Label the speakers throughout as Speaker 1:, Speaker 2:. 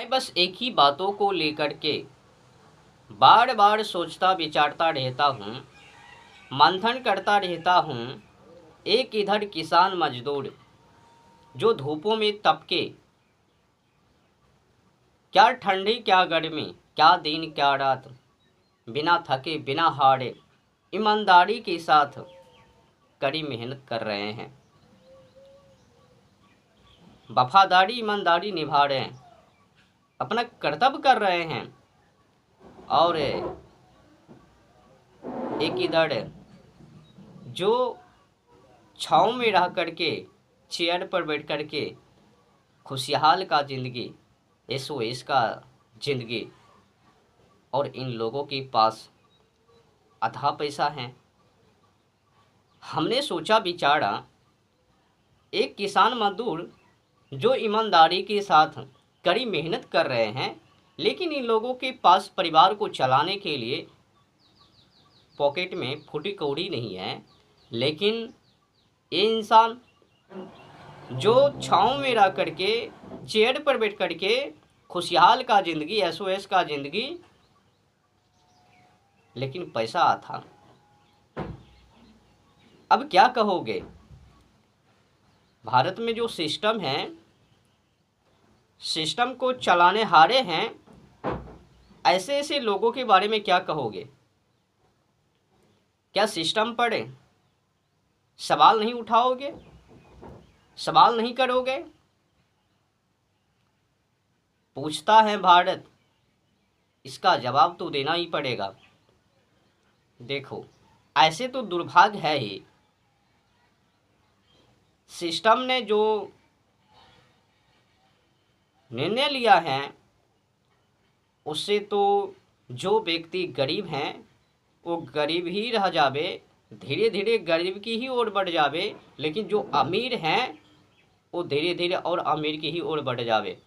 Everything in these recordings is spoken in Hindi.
Speaker 1: मैं बस एक ही बातों को लेकर के बार बार सोचता विचारता रहता हूँ, मंथन करता रहता हूँ। एक इधर किसान मजदूर जो धूपों में तपके, क्या ठंडी क्या गर्मी, क्या दिन क्या रात, बिना थके बिना हारे ईमानदारी के साथ कड़ी मेहनत कर रहे हैं, वफादारी ईमानदारी निभा रहे हैं, अपना कर्तव्य कर रहे हैं। और एक इधर जो छाँव में रह करके, चेयर पर बैठ करके खुशहाल का ज़िंदगी, ऐशो-ऐश का ज़िंदगी, और इन लोगों के पास आधा पैसा है। हमने सोचा विचारा, एक किसान मजदूर जो ईमानदारी के साथ कड़ी मेहनत कर रहे हैं, लेकिन इन लोगों के पास परिवार को चलाने के लिए पॉकेट में फूटी कौड़ी नहीं है। लेकिन ये इंसान जो छाँव में रह करके, चेयर पर बैठ करके खुशहाल का ज़िंदगी, ऐशो-ऐश का ज़िंदगी, लेकिन पैसा आता। अब क्या कहोगे? भारत में जो सिस्टम है, सिस्टम को चलाने हारे हैं, ऐसे ऐसे लोगों के बारे में क्या कहोगे? क्या सिस्टम पर सवाल नहीं उठाओगे? सवाल नहीं करोगे? पूछता है भारत, इसका जवाब तो देना ही पड़ेगा। देखो, ऐसे तो दुर्भाग्य है ही, सिस्टम ने जो निर्णय लिया है उससे तो जो व्यक्ति गरीब हैं वो गरीब ही रह जावे, धीरे धीरे गरीब की ही ओर बढ़ जावे, लेकिन जो अमीर हैं वो धीरे धीरे और अमीर की ही ओर बढ़ जावे।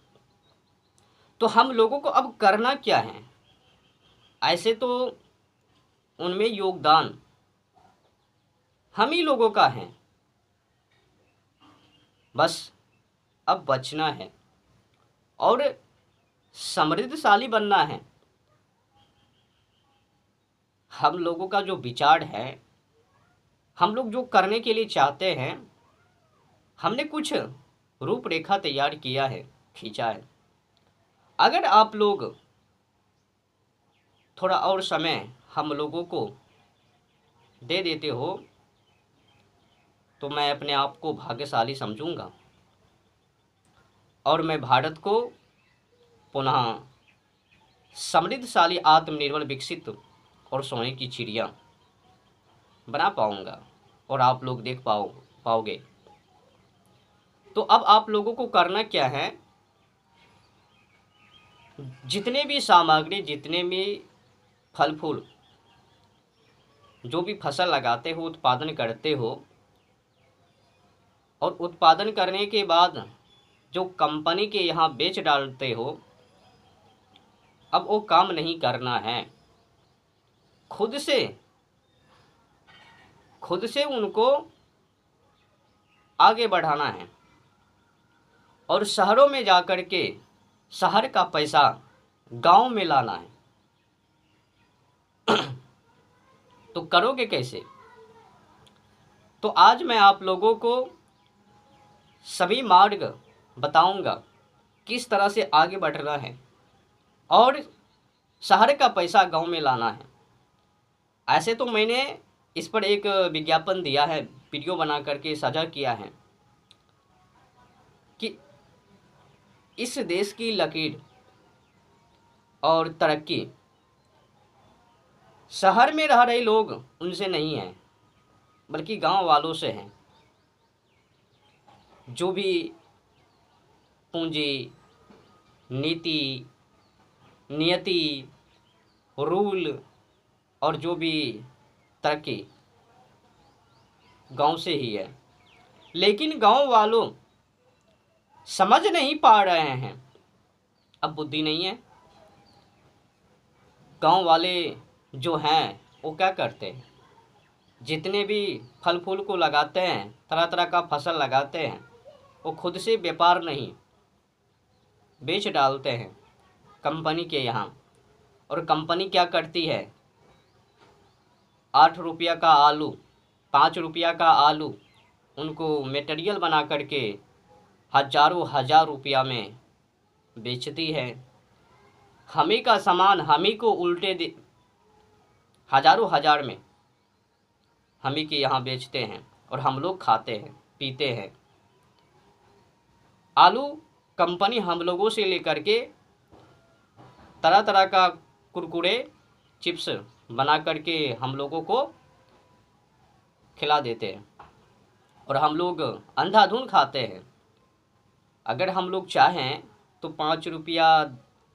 Speaker 1: तो हम लोगों को अब करना क्या है? ऐसे तो उनमें योगदान हम ही लोगों का है, बस अब बचना है और समृद्धशाली बनना है। हम लोगों का जो विचार है, हम लोग जो करने के लिए चाहते हैं, हमने कुछ रूपरेखा तैयार किया है, खींचा है। अगर आप लोग थोड़ा और समय हम लोगों को दे देते हो तो मैं अपने आप को भाग्यशाली समझूंगा और मैं भारत को पुनः समृद्धशाली, आत्मनिर्भर, विकसित और सोने की चिड़िया बना पाऊंगा और आप लोग देख पाओगे। तो अब आप लोगों को करना क्या है? जितने भी सामग्री, जितने भी फल फूल, जो भी फसल लगाते हो, उत्पादन करते हो, और उत्पादन करने के बाद जो कंपनी के यहाँ बेच डालते हो, अब वो काम नहीं करना है। खुद से उनको आगे बढ़ाना है और शहरों में जाकर के शहर का पैसा गांव में लाना है। तो करोगे कैसे? तो आज मैं आप लोगों को सभी मार्ग बताऊंगा किस तरह से आगे बढ़ना है और शहर का पैसा गांव में लाना है। ऐसे तो मैंने इस पर एक विज्ञापन दिया है, वीडियो बना करके साझा किया है कि इस देश की लकीर और तरक्की शहर में रह रहे लोग उनसे नहीं है, बल्कि गांव वालों से है। जो भी पूंजी, नीति, नियति, रूल और जो भी तरक्की गांव से ही है, लेकिन गांव वालों समझ नहीं पा रहे हैं। अब बुद्धि नहीं है। गांव वाले जो हैं वो क्या करते हैं, जितने भी फल फूल को लगाते हैं, तरह तरह का फसल लगाते हैं, वो खुद से व्यापार नहीं, बेच डालते हैं कंपनी के यहाँ, और कंपनी क्या करती है, 8 रुपया का आलू, 5 रुपया का आलू उनको मटेरियल बना करके हजारों हजार रुपया में बेचती है। हमें का सामान हमें को उल्टे हजारों हजार में हमें के यहाँ बेचते हैं और हम लोग खाते हैं पीते हैं। आलू कंपनी हम लोगों से लेकर के तरह तरह का कुरकुरे चिप्स बना करके हम लोगों को खिला देते हैं और हम लोग अंधाधुंध खाते हैं। अगर हम लोग चाहें तो 5 रुपया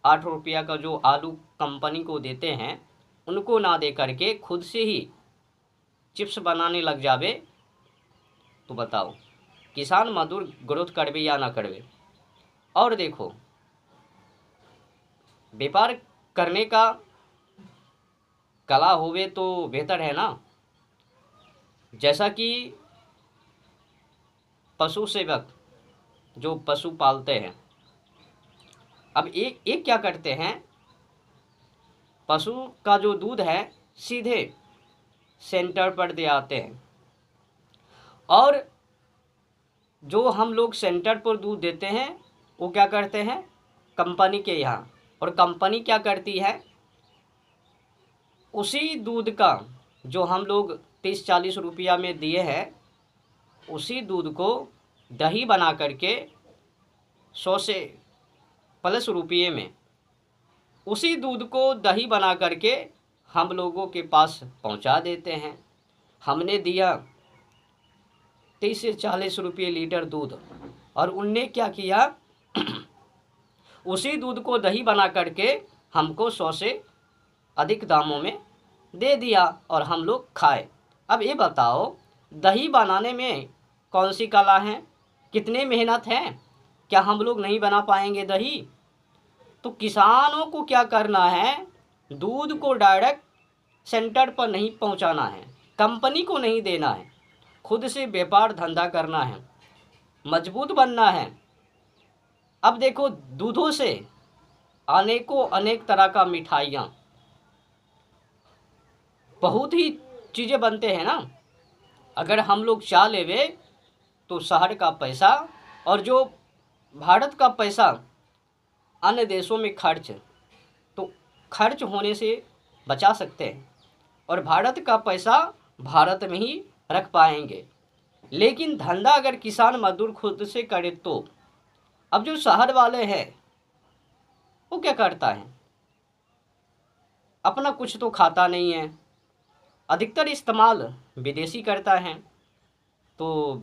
Speaker 1: 8 रुपया का जो आलू कंपनी को देते हैं उनको ना दे करके खुद से ही चिप्स बनाने लग जावे, तो बताओ किसान मजदूर ग्रोथ करवे या ना करवे। और देखो, व्यापार करने का कला होवे तो बेहतर है ना। जैसा कि पशु सेवक जो पशु पालते हैं, अब एक क्या करते हैं, पशु का जो दूध है सीधे सेंटर पर दे आते हैं, और जो हम लोग सेंटर पर दूध देते हैं वो क्या करते हैं, कंपनी के यहाँ, और कंपनी क्या करती है, उसी दूध का जो हम लोग 30-40 रुपया में दिए हैं उसी दूध को दही बना करके 100 से प्लस रुपये में उसी दूध को दही बना करके हम लोगों के पास पहुंचा देते हैं। हमने दिया 30 से 40 रुपये लीटर दूध और उनने क्या किया उसी दूध को दही बना करके हमको 100 से अधिक दामों में दे दिया और हम लोग खाए। अब ये बताओ, दही बनाने में कौन सी कला है, कितने मेहनत है, क्या हम लोग नहीं बना पाएंगे दही। तो किसानों को क्या करना है, दूध को डायरेक्ट सेंटर पर नहीं पहुंचाना है, कंपनी को नहीं देना है, खुद से व्यापार धंधा करना है, मजबूत बनना है। अब देखो, दूधों से अनेकों अनेक तरह का मिठाइयाँ, बहुत ही चीज़ें बनते हैं ना। अगर हम लोग चाह लेवे तो शहर का पैसा और जो भारत का पैसा अन्य देशों में खर्च होने से बचा सकते हैं और भारत का पैसा भारत में ही रख पाएंगे। लेकिन धंधा अगर किसान मजदूर खुद से करे तो, अब जो शहर वाले हैं वो क्या करता है, अपना कुछ तो खाता नहीं है, अधिकतर इस्तेमाल विदेशी करता है, तो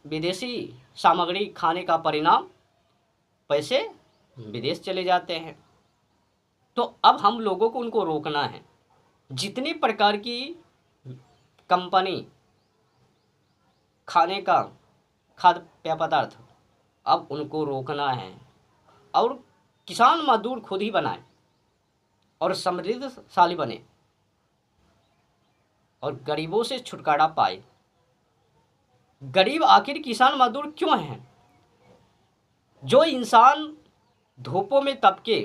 Speaker 1: विदेशी सामग्री खाने का परिणाम पैसे विदेश चले जाते हैं। तो अब हम लोगों को उनको रोकना है। जितनी प्रकार की कंपनी खाने का खाद्य पदार्थ, अब उनको रोकना है और किसान मजदूर खुद ही बनाए और समृद्धशाली बने और गरीबों से छुटकारा पाए। गरीब आखिर किसान मजदूर क्यों हैं? जो इंसान धूपों में तपके,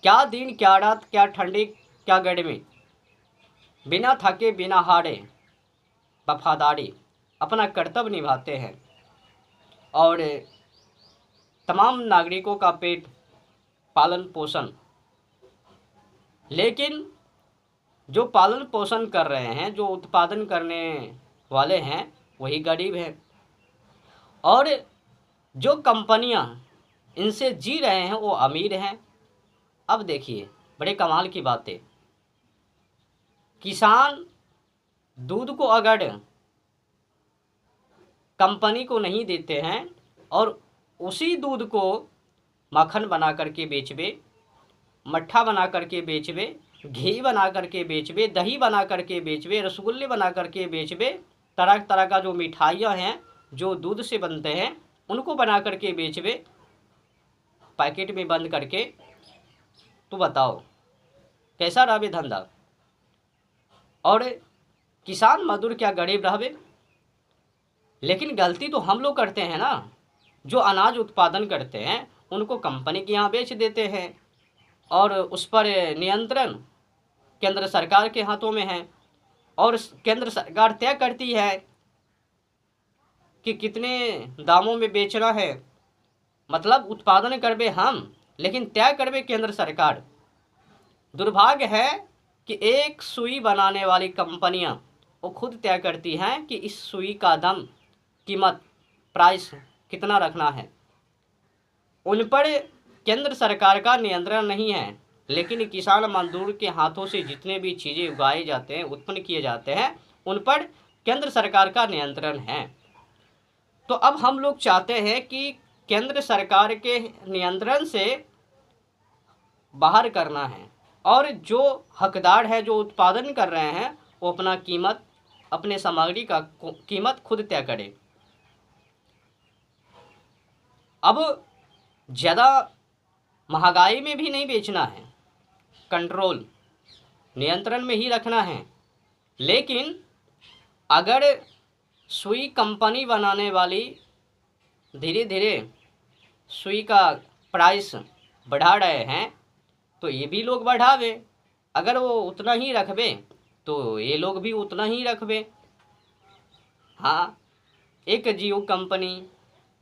Speaker 1: क्या दिन क्या रात, क्या ठंडी क्या गर्मी, बिना थके बिना हारे वफादारी अपना कर्तव्य निभाते हैं और तमाम नागरिकों का पेट पालन पोषण। लेकिन जो पालन पोषण कर रहे हैं, जो उत्पादन करने वाले हैं, वही गरीब हैं, और जो कंपनियां इनसे जी रहे हैं वो अमीर हैं। अब देखिए, बड़े कमाल की बातें, किसान दूध को अगर कंपनी को नहीं देते हैं और उसी दूध को माखन बना करके बेचबे, मट्ठा बना करके बेचबे, घी बना करके बेचबे, दही बना करके बेचबे, रसगुल्ले बना करके बेचबे, तरह तरह का जो मिठाइयाँ हैं जो दूध से बनते हैं उनको बना करके बेचबे पैकेट में बंद करके, तो बताओ कैसा रहबे धंधा। और किसान मजदूर क्या गरीब रहबे? लेकिन गलती तो हम लोग करते हैं ना, जो अनाज उत्पादन करते हैं उनको कंपनी के यहाँ बेच देते हैं और उस पर नियंत्रण केंद्र सरकार के हाथों में है। और केंद्र सरकार तय करती है कि कितने दामों में बेचना है, मतलब उत्पादन करबे हम, लेकिन तय करबे केंद्र सरकार। दुर्भाग्य है कि एक सुई बनाने वाली कंपनियां वो खुद तय करती हैं कि इस सुई का दाम, कीमत, प्राइस कितना रखना है। उन पर केंद्र सरकार का नियंत्रण नहीं है, लेकिन किसान मजदूर के हाथों से जितने भी चीज़ें उगाए जाते हैं, उत्पन्न किए जाते हैं, उन पर केंद्र सरकार का नियंत्रण है। तो अब हम लोग चाहते हैं कि केंद्र सरकार के नियंत्रण से बाहर करना है, और जो हकदार है, जो उत्पादन कर रहे हैं, वो अपना कीमत, अपने सामग्री का कीमत खुद तय करे। अब ज़्यादा महंगाई में भी नहीं बेचना है, कंट्रोल, नियंत्रण में ही रखना है। लेकिन अगर सुई कंपनी बनाने वाली धीरे धीरे सुई का प्राइस बढ़ा रहे हैं, तो ये भी लोग बढ़ावे। अगर वो उतना ही रखबे तो ये लोग भी उतना ही रखबे। हाँ, एक जियो कंपनी,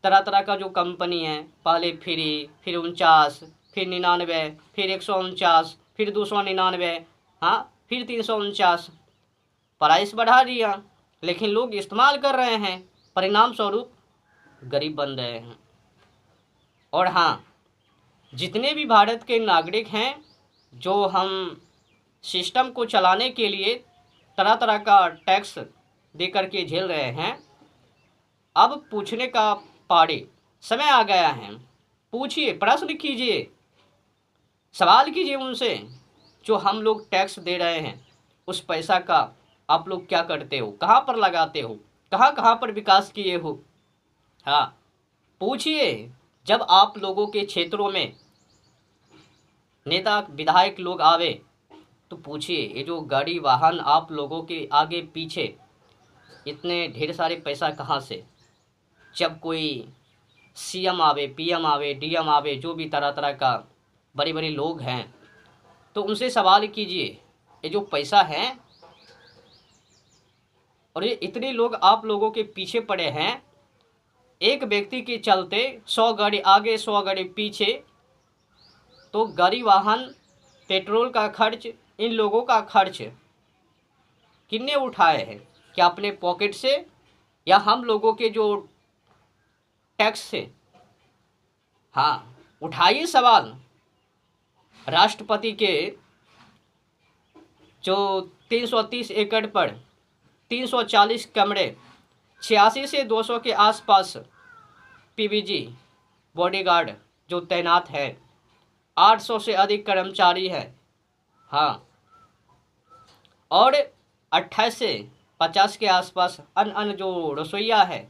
Speaker 1: तरह तरह का जो कंपनी है, पहले फ्री, फिर 49, फिर 99, फिर 149, फिर 299, हाँ, फिर 349, प्राइस बढ़ा दिया, लेकिन लोग इस्तेमाल कर रहे हैं, परिणाम स्वरूप गरीब बन रहे हैं। और हाँ, जितने भी भारत के नागरिक हैं, जो हम सिस्टम को चलाने के लिए तरह तरह का टैक्स दे करके झेल रहे हैं, अब पूछने का पारी समय आ गया है। पूछिए, प्रश्न कीजिए, सवाल कीजिए उनसे, जो हम लोग टैक्स दे रहे हैं, उस पैसा का आप लोग क्या करते हो, कहाँ पर लगाते हो, कहाँ कहाँ पर विकास किए हो। हाँ, पूछिए, जब आप लोगों के क्षेत्रों में नेता विधायक लोग आवे तो पूछिए, ये जो गाड़ी वाहन आप लोगों के आगे पीछे इतने ढेर सारे पैसा कहाँ से। जब कोई सीएम आवे, पीएम आवे, डीएम आवे, जो भी तरह तरह का बड़े बड़े लोग हैं, तो उनसे सवाल कीजिए, ये जो पैसा है और ये इतने लोग आप लोगों के पीछे पड़े हैं, एक व्यक्ति के चलते 100 गाड़ी आगे, 100 गाड़ी पीछे, तो गाड़ी वाहन, पेट्रोल का खर्च, इन लोगों का खर्च किन्ने उठाए हैं? क्या अपने पॉकेट से, या हम लोगों के जो टैक्स से? हाँ, उठाइए सवाल। राष्ट्रपति के जो 330 एकड़ पर 340 कमरे, 86 से 200 के आसपास पीबीजी बॉडीगार्ड जो तैनात है, 800 से अधिक कर्मचारी है, हाँ, और 28 से 50 के आसपास अन्य जो रसोइया है,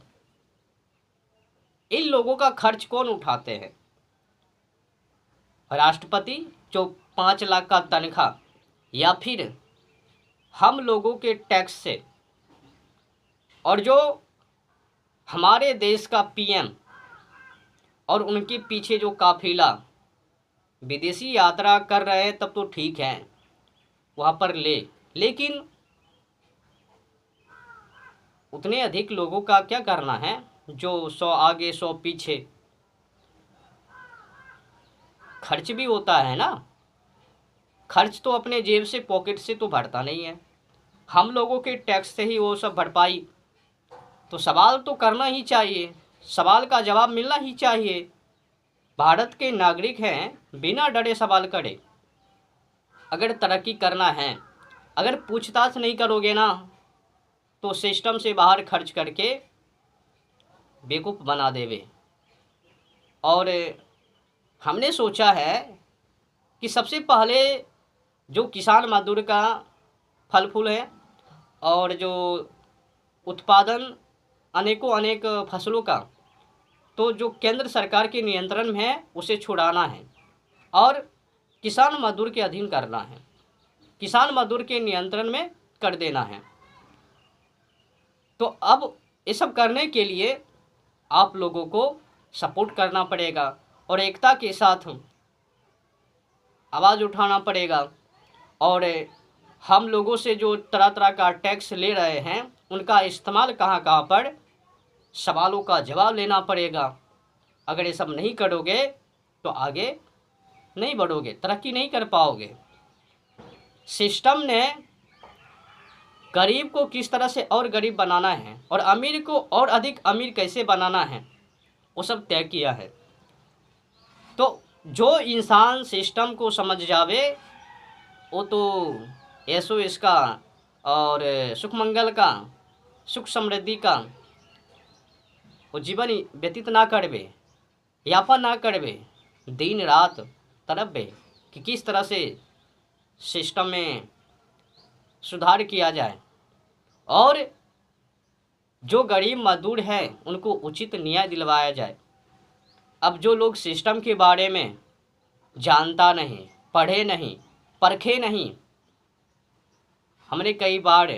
Speaker 1: इन लोगों का खर्च कौन उठाते हैं? राष्ट्रपति जो 5 लाख का तनख्वाह, या फिर हम लोगों के टैक्स से? और जो हमारे देश का पीएम और उनके पीछे जो काफिला विदेशी यात्रा कर रहे हैं, तब तो ठीक है, वहाँ पर लेकिन उतने अधिक लोगों का क्या करना है, जो 100 आगे 100 पीछे। खर्च भी होता है ना, खर्च तो अपने जेब से, पॉकेट से तो भरता नहीं है, हम लोगों के टैक्स से ही वो सब भरपाई। तो सवाल तो करना ही चाहिए, सवाल का जवाब मिलना ही चाहिए। भारत के नागरिक हैं, बिना डरे सवाल करें। अगर तरक्की करना है, अगर पूछताछ नहीं करोगे ना, तो सिस्टम से बाहर खर्च करके बेवकूफ़ बना देवे। और हमने सोचा है कि सबसे पहले जो किसान मजदूर का फल फूल है, और जो उत्पादन अनेकों अनेक फसलों का, तो जो केंद्र सरकार के नियंत्रण में है, उसे छुड़ाना है और किसान मजदूर के अधीन करना है, किसान मजदूर के नियंत्रण में कर देना है। तो अब ये सब करने के लिए आप लोगों को सपोर्ट करना पड़ेगा, और एकता के साथ आवाज़ उठाना पड़ेगा। और हम लोगों से जो तरह तरह का टैक्स ले रहे हैं उनका इस्तेमाल कहाँ कहाँ पर, सवालों का जवाब लेना पड़ेगा। अगर ये सब नहीं करोगे तो आगे नहीं बढ़ोगे, तरक्की नहीं कर पाओगे। सिस्टम ने गरीब को किस तरह से और गरीब बनाना है और अमीर को और अधिक अमीर कैसे बनाना है वो सब तय किया है। तो जो इंसान सिस्टम को समझ जावे वो तो ऐसो इसका और सुख मंगल का, सुख समृद्धि का वो जीवन व्यतीत ना करवे, यापन ना करवे, दिन रात तड़पे कि किस तरह से सिस्टम में सुधार किया जाए और जो गरीब मजदूर हैं उनको उचित न्याय दिलवाया जाए। अब जो लोग सिस्टम के बारे में जानता नहीं, पढ़े नहीं, परखे नहीं, हमने कई बार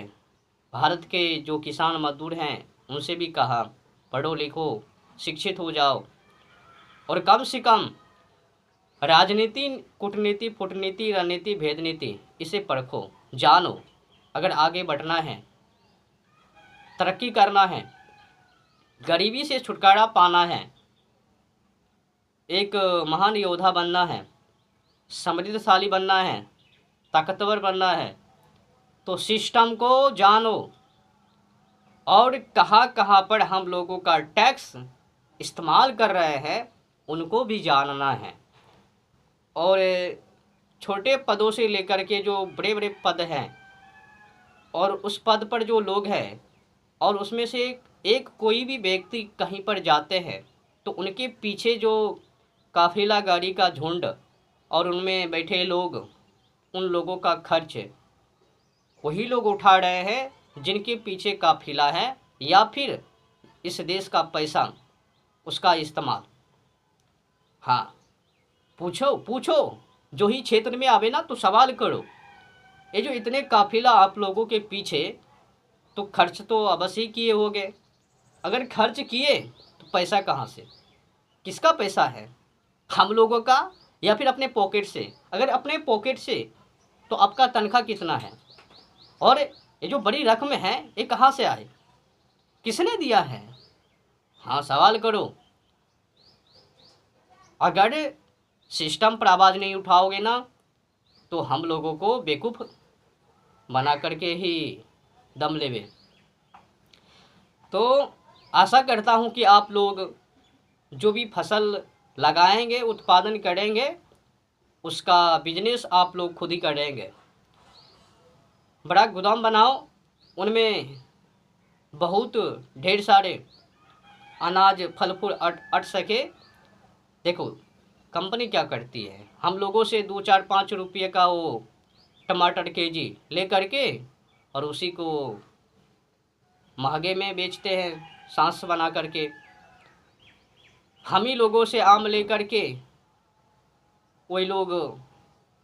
Speaker 1: भारत के जो किसान मजदूर हैं उनसे भी कहा पढ़ो लिखो, शिक्षित हो जाओ और कम से कम राजनीति, कूटनीति, फूटनीति, रणनीति, भेदनीति इसे परखो, जानो। अगर आगे बढ़ना है, तरक्की करना है, गरीबी से छुटकारा पाना है, एक महान योद्धा बनना है, समृद्धशाली बनना है, ताकतवर बनना है, तो सिस्टम को जानो और कहाँ कहाँ पर हम लोगों का टैक्स इस्तेमाल कर रहे हैं उनको भी जानना है। और छोटे पदों से लेकर के जो बड़े बड़े पद हैं और उस पद पर जो लोग हैं और उसमें से एक कोई भी व्यक्ति कहीं पर जाते हैं तो उनके पीछे जो काफिला गाड़ी का झुंड और उनमें बैठे लोग, उन लोगों का खर्च वही लोग उठा रहे हैं जिनके पीछे काफिला है या फिर इस देश का पैसा, उसका इस्तेमाल। हाँ, पूछो पूछो, जो ही क्षेत्र में आवे ना तो सवाल करो। ये जो इतने काफिला आप लोगों के पीछे, तो खर्च तो अवश्य ही किए होंगे। अगर खर्च किए तो पैसा कहाँ से, किसका पैसा है, हम लोगों का या फिर अपने पॉकेट से? अगर अपने पॉकेट से तो आपका तनख्वाह कितना है और ये जो बड़ी रकम है ये कहाँ से आए, किसने दिया है? हाँ, सवाल करो। अगर सिस्टम पर आवाज़ नहीं उठाओगे ना तो हम लोगों को बेवकूफ़ बना करके ही दम लेवे। तो आशा करता हूँ कि आप लोग जो भी फसल लगाएंगे, उत्पादन करेंगे, उसका बिजनेस आप लोग खुद ही करेंगे। बड़ा गोदाम बनाओ, उनमें बहुत ढेर सारे अनाज फल फूल अट सके। देखो कंपनी क्या करती है, हम लोगों से 2, 4, 5 रुपये का वो टमाटर केजी ले करके और उसी को महंगे में बेचते हैं, सांस बना करके। हम ही लोगों से आम ले करके वही लोग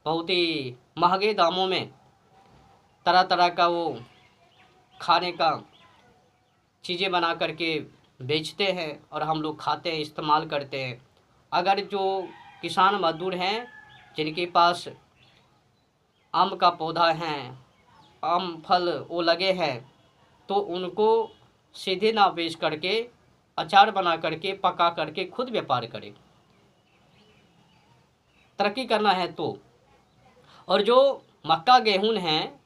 Speaker 1: बहुत ही महंगे दामों में तरह तरह का वो खाने का चीज़ें बना करके बेचते हैं और हम लोग खाते हैं, इस्तेमाल करते हैं। अगर जो किसान मजदूर हैं जिनके पास आम का पौधा है, आम फल वो लगे हैं, तो उनको सीधे ना बेच करके अचार बना करके पका करके खुद व्यापार करें, तरक्की करना है तो। और जो मक्का गेहूं हैं,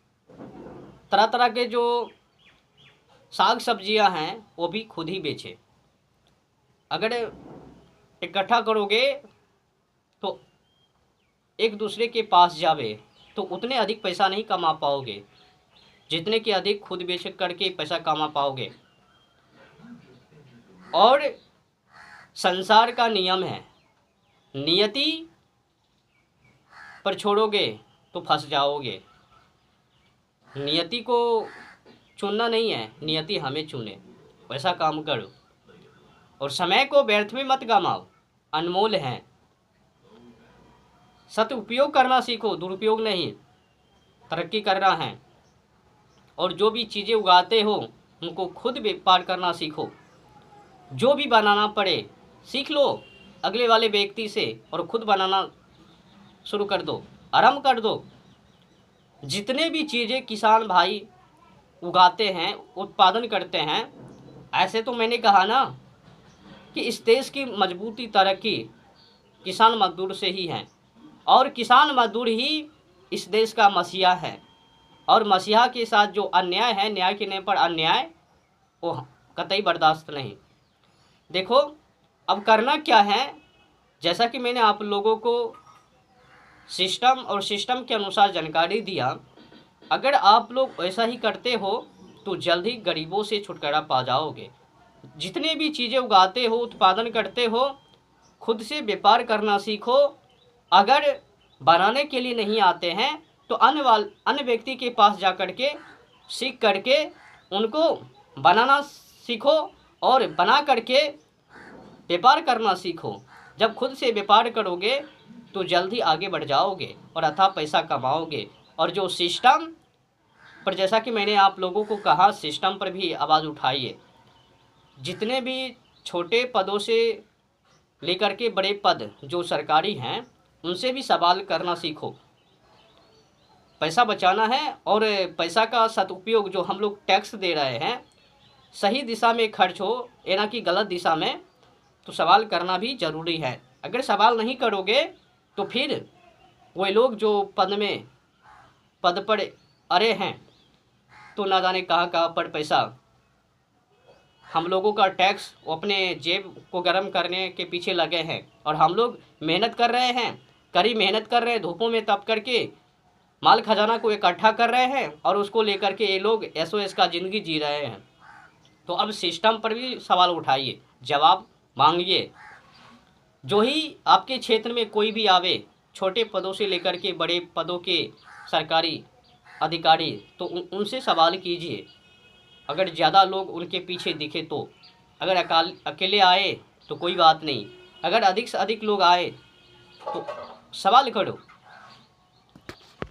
Speaker 1: तरह तरह के जो साग सब्जियां हैं वो भी खुद ही बेचे। अगर इकट्ठा करोगे तो एक दूसरे के पास जावे तो उतने अधिक पैसा नहीं कमा पाओगे जितने कि अधिक खुद बेच करके पैसा कमा पाओगे। और संसार का नियम है, नियति पर छोड़ोगे तो फंस जाओगे। नियति को चुनना नहीं है, नियति हमें चुने, वैसा काम करो। और समय को व्यर्थ में मत गमाओ, अनमोल है। सदुपयोग करना सीखो, दुरुपयोग नहीं। तरक्की करना है और जो भी चीज़ें उगाते हो उनको खुद व्यापार करना सीखो। जो भी बनाना पड़े सीख लो अगले वाले व्यक्ति से और खुद बनाना शुरू कर दो। आरंभ कर दो। जितने भी चीज़ें किसान भाई उगाते हैं, उत्पादन करते हैं, ऐसे तो मैंने कहा ना कि इस देश की मजबूती तरक्की किसान मजदूर से ही है, और किसान मजदूर ही इस देश का मसीहा है। और मसीहा के साथ जो अन्याय है, न्याय के नाम पर अन्याय, वो कतई बर्दाश्त नहीं। देखो अब करना क्या है, जैसा कि मैंने आप लोगों को सिस्टम और सिस्टम के अनुसार जानकारी दिया, अगर आप लोग ऐसा ही करते हो तो जल्द ही गरीबों से छुटकारा पा जाओगे। जितने भी चीज़ें उगाते हो, उत्पादन करते हो, खुद से व्यापार करना सीखो। अगर बनाने के लिए नहीं आते हैं तो अन्य व्यक्ति के पास जा कर के सीख करके उनको बनाना सीखो और बना करके व्यापार करना सीखो। जब खुद से व्यापार करोगे तो जल्द ही आगे बढ़ जाओगे और अथाह पैसा कमाओगे। और जो सिस्टम पर, जैसा कि मैंने आप लोगों को कहा, सिस्टम पर भी आवाज़ उठाइए। जितने भी छोटे पदों से लेकर के बड़े पद जो सरकारी हैं, उनसे भी सवाल करना सीखो। पैसा बचाना है और पैसा का सदुपयोग जो हम लोग टैक्स दे रहे हैं सही दिशा में खर्च हो, या ना कि गलत दिशा में, तो सवाल करना भी ज़रूरी है। अगर सवाल नहीं करोगे तो फिर वही लोग जो पद पर अरे हैं, तो ना जाने कहाँ कहाँ पर पैसा, हम लोगों का टैक्स अपने जेब को गर्म करने के पीछे लगे हैं। और हम लोग मेहनत कर रहे हैं, कड़ी मेहनत कर रहे हैं, धूपों में तप करके माल खजाना को इकट्ठा कर रहे हैं, और उसको लेकर के ये लोग SOS का ज़िंदगी जी रहे हैं। तो अब सिस्टम पर भी सवाल उठाइए, जवाब मांगिए। जो ही आपके क्षेत्र में कोई भी आवे, छोटे पदों से लेकर के बड़े पदों के सरकारी अधिकारी, तो उनसे सवाल कीजिए। अगर ज़्यादा लोग उनके पीछे दिखे तो, अगर अकेले आए तो कोई बात नहीं, अगर अधिक से अधिक लोग आए तो सवाल करो।